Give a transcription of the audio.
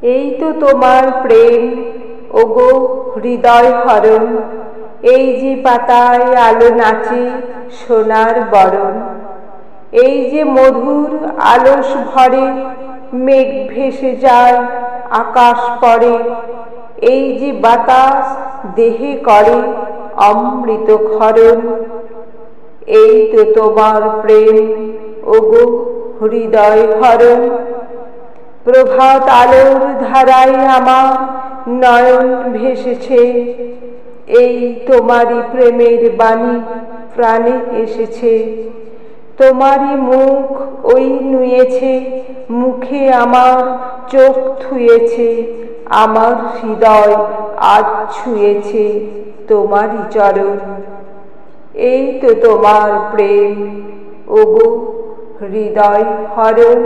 এই তো তোমার প্রেম ওগো হৃদয় হরণ, এই যে পাতায় আলো নাচে সোনার বরণ, এই যে মধুর আলস ভরে মেঘ ভেসে যায় আকাশ পরে, এই যে বাতাস দেহে করে অমৃত ক্ষরণ। এই তো তোমার প্রেম ওগো হৃদয় হরণ। প্রভাত আলোর ধারায় আমার নয়ন ভেসেছে, এই তোমারই প্রেমের বাণী প্রাণে এসেছে। তোমারই মুখ ওই নুয়েছে মুখে আমার, চোখ থুয়েছে আমার হৃদয় আজ ছুঁয়েছে তোমারই চরণ। এই তো তোমার প্রেম ওগো হৃদয় হরণ।